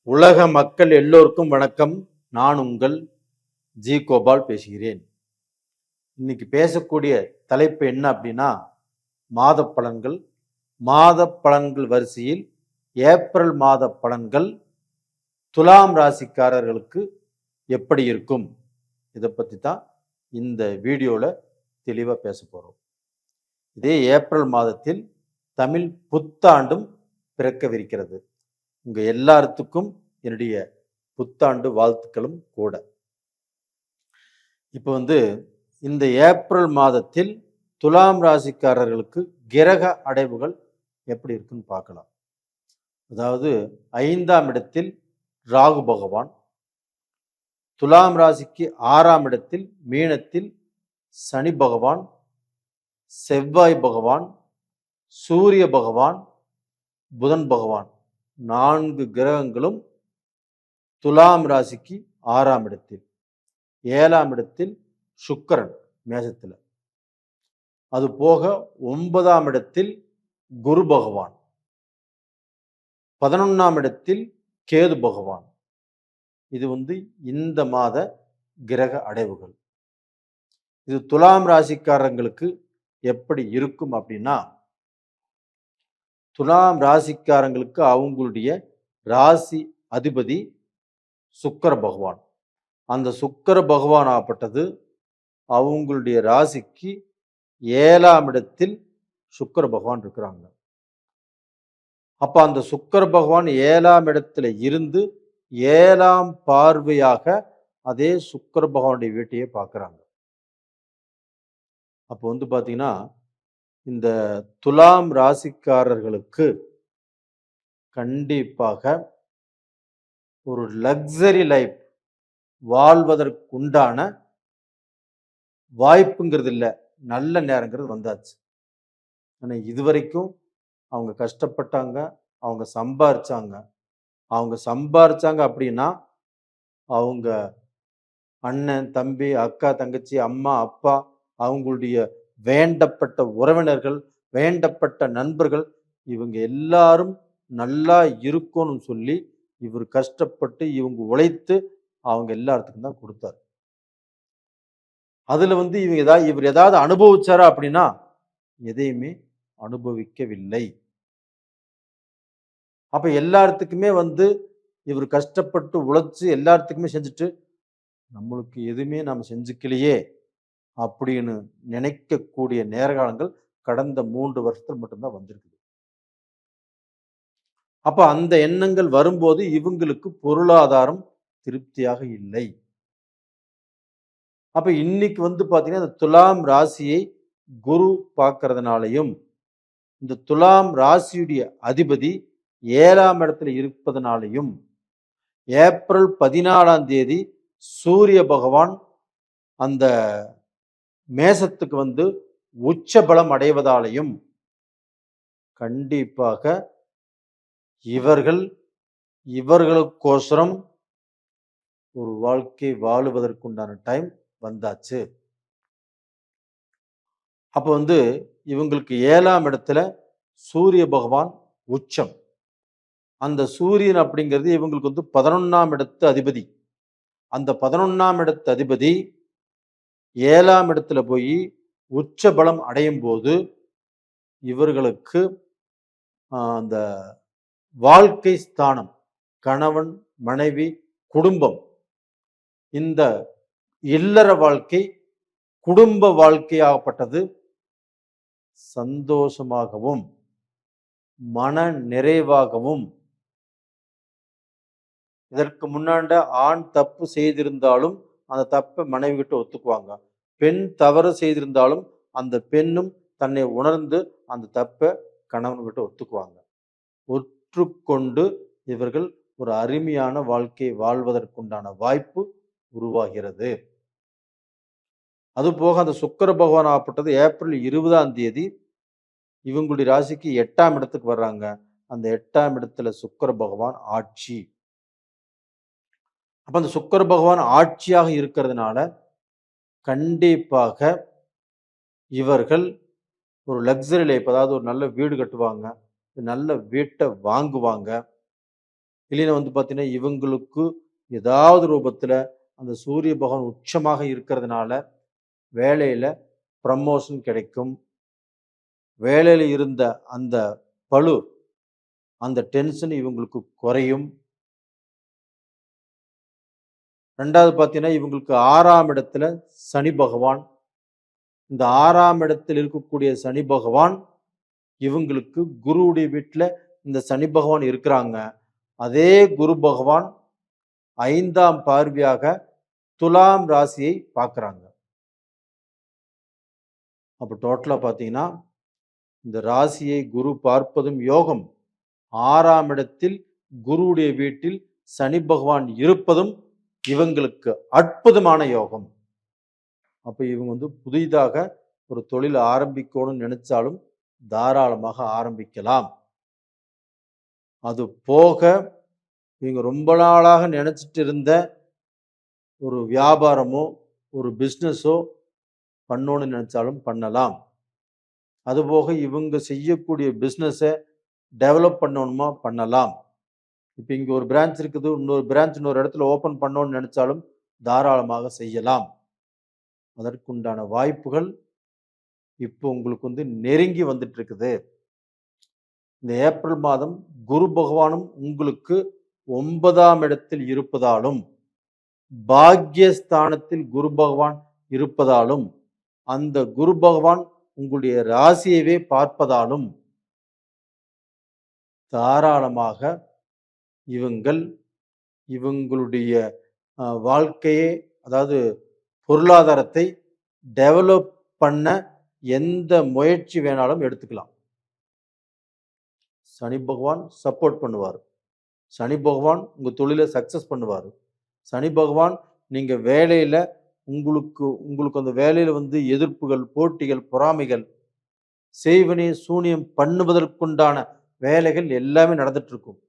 உலக மக்கள் எல்லோருக்கும் வணக்கம். நான் உங்கள் ஜி கோபால் பேசுகிறேன். இன்னைக்கு பேசக்கூடிய தலைப்பு என்ன அப்படின்னா, மாத பலன்கள். மாத பலன்கள் வரிசையில் ஏப்ரல் மாத பலன்கள் துலாம் ராசிக்காரர்களுக்கு எப்படி இருக்கும், இதை பற்றி தான் இந்த வீடியோவில் தெளிவாக பேச போகிறோம். இதே ஏப்ரல் மாதத்தில் தமிழ் புத்தாண்டும் பிறக்கவிருக்கிறது. உங்க எல்லாத்துக்கும் என்னுடைய புத்தாண்டு வாழ்த்துக்களும் கூட. இப்போ இந்த ஏப்ரல் மாதத்தில் துலாம் ராசிக்காரர்களுக்கு கிரக அடைவுகள் எப்படி இருக்குன்னு பார்க்கலாம். அதாவது 5ஆம் இடத்தில் ராகு பகவான், துலாம் ராசிக்கு 6ஆம் இடத்தில் மீனத்தில் சனி பகவான், செவ்வாய் பகவான், சூரிய பகவான், புதன் பகவான், 4 கிரகங்களும் துலாம் ராசிக்கு 6ஆம் இடத்தில், 7ஆம் இடத்தில் சுக்கிரன் மேசத்தில், அது போக 9ஆம் இடத்தில் குரு பகவான், 11ஆம் இடத்தில் கேது பகவான். இது இந்த மாத கிரக அடைவுகள். இது துலாம் ராசிக்காரங்களுக்கு எப்படி இருக்கும் அப்படின்னா, துலாம் ராசிக்காரங்களுக்கு அவங்களுடைய ராசி அதிபதி சுக்கிர பகவான். அந்த சுக்கிர பகவான் ஆப்பட்டது அவங்களுடைய ராசிக்கு 7ஆம் இடத்தில் சுக்கிர பகவான் இருக்கிறாங்க. அப்ப அந்த சுக்கிர பகவான் 7ஆம் இடத்துல இருந்து 7ஆம் பார்வையாக அதே சுக்கிர பகவானுடைய வீட்டையே பார்க்கிறாங்க. அப்போ பாத்தீங்கன்னா, இந்த துலாம் ராசிக்காரர்களுக்கு கண்டிப்பாக ஒரு லக்ஸரி லைஃப் வாழ்வதற்குண்டான வாய்ப்புங்கிறது இல்லை, நல்ல நேரங்கிறது வந்தாச்சு. ஆனால் இதுவரைக்கும் அவங்க கஷ்டப்பட்டாங்க, அவங்க சம்பாரிச்சாங்க அப்படின்னா அவங்க அண்ணன் தம்பி அக்கா தங்கச்சி அம்மா அப்பா அவங்களுடைய வேண்டப்பட்ட உறவினர்கள், வேண்டப்பட்ட நண்பர்கள், இவங்க எல்லாரும் நல்லா இருக்கணும்னு சொல்லி இவர் கஷ்டப்பட்டு இவங்க உழைத்து அவங்க எல்லாத்துக்கும் தான் கொடுத்தாரு. அதுல இவர் ஏதாவது அனுபவிச்சாரா அப்படின்னா எதையுமே அனுபவிக்கவில்லை. அப்ப எல்லாத்துக்குமே இவர் கஷ்டப்பட்டு உழைச்சு எல்லாத்துக்குமே செஞ்சுட்டு நம்மளுக்கு எதுவுமே நாம் செஞ்சுக்கலையே அப்படின்னு நினைக்கக்கூடிய நேரகாலங்கள் கடந்த 3 வருஷத்துல மட்டும்தான் வந்திருக்குது. அப்ப அந்த எண்ணங்கள் வரும்போது இவங்களுக்கு பொருளாதாரம் திருப்தியாக இல்லை. அப்ப இன்னைக்கு பாத்தீங்கன்னா, இந்த துலாம் ராசியை குரு பார்க்கறதுனாலையும், இந்த துலாம் ராசியுடைய அதிபதி 7ஆம் இடத்துல இருப்பதனாலையும், ஏப்ரல் 14ஆம் தேதி சூரிய பகவான் அந்த மேசத்துக்கு உச்ச பலம் அடைவதாலையும் கண்டிப்பாக இவர்களுக்கோசரம் ஒரு வாழ்க்கை வாழுவதற்குண்டான டைம் வந்தாச்சு. அப்ப இவங்களுக்கு 7ஆம் இடத்துல சூரிய பகவான் உச்சம். அந்த சூரியன் அப்படிங்கிறது இவங்களுக்கு 11ஆம் இடத்து அதிபதி. அந்த 11ஆம் இடத்து அதிபதி 7ஆம் இடத்துல போய் உச்ச பலம் அடையும் போது இவர்களுக்கு அந்த வாழ்க்கை ஸ்தானம், கணவன் மனைவி குடும்பம், இந்த இல்லற வாழ்க்கை குடும்ப வாழ்க்கையாகப்பட்டது சந்தோஷமாகவும் மன நிறைவாகவும், இதற்கு முன்னாண்ட ஆண் தப்பு செய்திருந்தாலும் அந்த தப்பை மனைவி கிட்ட ஒத்துக்குவாங்க, பெண் தவறு செய்திருந்தாலும் அந்த பெண்ணும் தன்னை உணர்ந்து அந்த தப்பை கணவன் கிட்ட ஒத்துக்குவாங்க. ஒற்றுக்கொண்டு இவர்கள் ஒரு அருமையான வாழ்க்கை வாழ்வதற்குண்டான வாய்ப்பு உருவாகிறது. அதுபோக அந்த சுக்கிர பகவான் ஆப்பட்டது ஏப்ரல் 20ஆம் தேதி இவங்களுடைய ராசிக்கு 8ஆம் இடத்துக்கு வர்றாங்க. அந்த 8ஆம் இடத்துல சுக்கிர பகவான் ஆட்சி. அப்ப அந்த சுக்கிர பகவான் ஆட்சியாக இருக்கிறதுனால கண்டிப்பாக இவர்கள் ஒரு லக்ஸரி லைஃப், அதாவது ஒரு நல்ல வீடு கட்டுவாங்க, நல்ல வீட்டை வாங்குவாங்க, இல்லைன்னா வந்து பார்த்தீங்கன்னா, இவங்களுக்கு ஏதாவது ரூபத்துல அந்த சூரிய பகவான் உச்சமாக இருக்கிறதுனால, வேலையில ப்ரமோஷன் கிடைக்கும். வேலையில இருந்த அந்த பளு, அந்த டென்ஷன் இவங்களுக்கு குறையும். 2வது பார்த்தீங்கன்னா, இவங்களுக்கு 6ஆம் இடத்துல சனி பகவான். இந்த 6ஆம் இடத்தில் இருக்கக்கூடிய சனி பகவான், இவங்களுக்கு குருவுடைய வீட்ல இந்த சனி பகவான் இருக்கிறாங்க. அதே குரு பகவான் 5ஆம் பார்வையாக துலாம் ராசியை பார்க்குறாங்க. அப்ப டோட்டலா பார்த்தீங்கன்னா, இந்த ராசியை குரு பார்ப்பதும் யோகம். 6ஆம் இடத்தில் குருவுடைய வீட்டில் சனி பகவான் இருப்பதும் இவங்களுக்கு அற்புதமான யோகம். அப்ப இவங்க வந்து புதிதாக ஒரு தொழில் ஆரம்பிக்கணும்னு நினைச்சாலும் தாராளமாக ஆரம்பிக்கலாம். அது போக இவங்க ரொம்ப நாளாக நினைச்சிட்டு இருந்த ஒரு வியாபாரமோ, ஒரு பிஸ்னஸோ பண்ணணும்னு நினைச்சாலும் பண்ணலாம். அதுபோக இவங்க செய்யக்கூடிய பிஸ்னஸை டெவலப் பண்ணணுமா பண்ணலாம். இப்போ இங்கே ஒரு பிரான்ச் இருக்குது, இன்னொரு பிரான்ச் இன்னொரு இடத்துல ஓப்பன் பண்ணணும்னு நினைச்சாலும் தாராளமாக செய்யலாம். அதற்குண்டான வாய்ப்புகள் இப்போ உங்களுக்கு வந்து நெருங்கி வந்துட்டு இருக்குது. இந்த ஏப்ரல் மாதம் குரு பகவானும் உங்களுக்கு 9ஆம் இடத்தில் இருப்பதாலும், பாக்யஸ்தானத்தில் குரு பகவான் இருப்பதாலும், அந்த குரு பகவான் உங்களுடைய ராசியவே பார்ப்பதாலும் தாராளமாக இவங்களுடைய வாழ்க்கையே, அதாவது பொருளாதாரத்தை டெவலப் பண்ண எந்த முயற்சி வேணாலும் எடுத்துக்கலாம். சனி பகவான் சப்போர்ட் பண்ணுவார். சனி பகவான் உங்க தொழிலை சக்சஸ் பண்ணுவார். சனி பகவான் நீங்க வேலையில உங்களுக்கு அந்த வேலையில வந்து எதிர்ப்புகள், போட்டிகள், பொறாமைகள், செய்வினை சூனியம் பண்ணுவதற்குண்டான வேலைகள் எல்லாமே நடந்துட்டு இருக்கும்.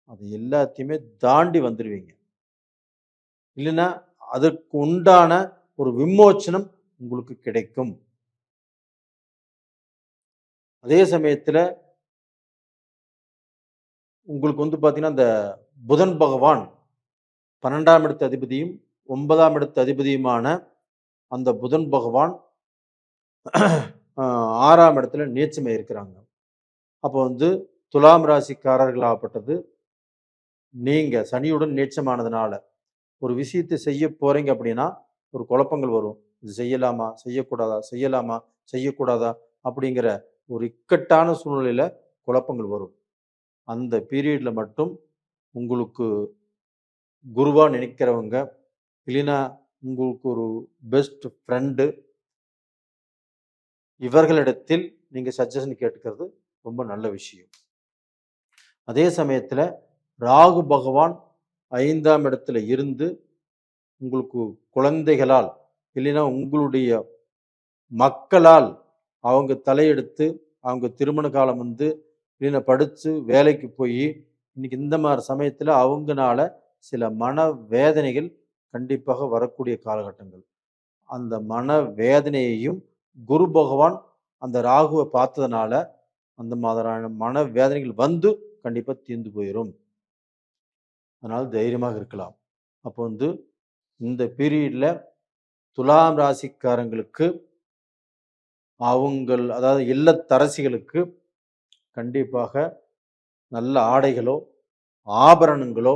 அது எல்லாத்தையுமே தாண்டி வந்துடுவீங்க. இல்லைன்னா அதற்கு உண்டான ஒரு விமோச்சனம் உங்களுக்கு கிடைக்கும். அதே சமயத்துல உங்களுக்கு வந்து பார்த்தீங்கன்னா, இந்த புதன் பகவான் 12ஆம் இடத்து அதிபதியும் 9ஆம் இடத்து அதிபதியுமான அந்த புதன் பகவான் 6ஆம் இடத்துல நீச்சமே இருக்கிறாங்க. அப்போ வந்து துலாம் ராசிக்காரர்களாகப்பட்டது நீங்க சனியுடன் நீச்சமானதுனால ஒரு விஷயத்தை செய்ய போறீங்க அப்படின்னா ஒரு குழப்பங்கள் வரும். இது செய்யலாமா, செய்யக்கூடாதா, செய்யலாமா, செய்யக்கூடாதா அப்படிங்கிற ஒரு இக்கட்டான சூழ்நிலையில குழப்பங்கள் வரும். அந்த பீரியட்ல மட்டும் உங்களுக்கு குருவா நினைக்கிறவங்க, இல்லைன்னா உங்களுக்கு ஒரு பெஸ்ட் ஃப்ரெண்டு, இவர்களிடத்தில் நீங்க சஜஷன் கேட்டுக்கிறது ரொம்ப நல்ல விஷயம். அதே சமயத்துல ராகு பகவான் 5ஆம் இடத்துல இருந்து உங்களுக்கு குழந்தைகளால், இல்லைன்னா உங்களுடைய மக்களால் அவங்க தலையெடுத்து அவங்க திருமண காலம் வந்து, இல்லைன்னா படிச்சு வேலைக்கு போய் இன்னைக்கு இந்த மாதிரி சமயத்துல அவங்கனால சில மன வேதனைகள் கண்டிப்பாக வரக்கூடிய காலகட்டங்கள். அந்த மன வேதனையையும் குரு பகவான் அந்த ராகுவை பார்த்ததுனால அந்த மாதிரியான மன வேதனைகள் வந்து கண்டிப்பா தீர்ந்து போயிடும். அதனால தைரியமாக இருக்கலாம். அப்போ வந்து இந்த பீரியட்ல துலாம் ராசிக்காரங்களுக்கு அதாவது இல்லத்தரசிகளுக்கு கண்டிப்பாக நல்ல ஆடைகளோ, ஆபரணங்களோ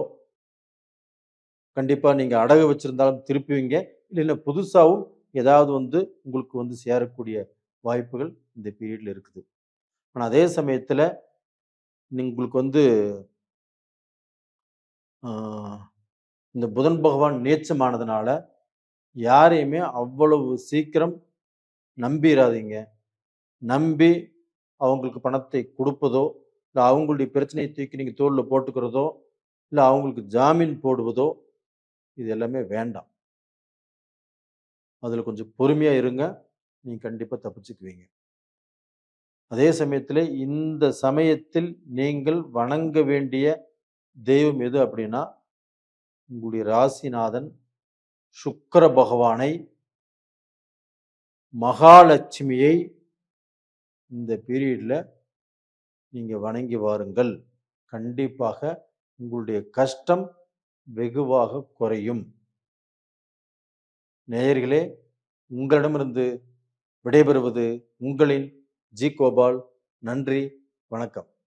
கண்டிப்பா நீங்க அடகு வச்சிருந்தாலும் திருப்புவீங்க. இல்லைன்னா புதுசாவும் ஏதாவது வந்து உங்களுக்கு வந்து சேரக்கூடிய வாய்ப்புகள் இந்த பீரியட்ல இருக்குது. ஆனா அதே சமயத்துல உங்களுக்கு வந்து இந்த புதன் பகவான் நீச்சமானதுனால யாரையுமே அவ்வளவு சீக்கிரம் நம்பிராதீங்க. நம்பி அவங்களுக்கு பணத்தை கொடுப்பதோ, இல்லை அவங்களுடைய பிரச்சனையை தூக்கி நீங்க தோள்ல போட்டுக்கிறதோ, இல்லை அவங்களுக்கு ஜாமீன் போடுவதோ, இது எல்லாமே வேண்டாம். அதுல கொஞ்சம் பொறுமையா இருங்க. நீங்க கண்டிப்பா தப்பிச்சுக்குவீங்க. அதே சமயத்துல இந்த சமயத்தில் நீங்கள் வணங்க வேண்டிய தெய்வம் எது அப்படின்னா, உங்களுடைய ராசிநாதன் சுக்கிர பகவானை, மகாலட்சுமியை இந்த பீரியட்ல நீங்க வணங்கி வாருங்கள். கண்டிப்பாக உங்களுடைய கஷ்டம் வெகுவாக குறையும். நேயர்களே, உங்களிடமிருந்து விடைபெறுவது உங்களின் ஜி. கோபால். நன்றி, வணக்கம்.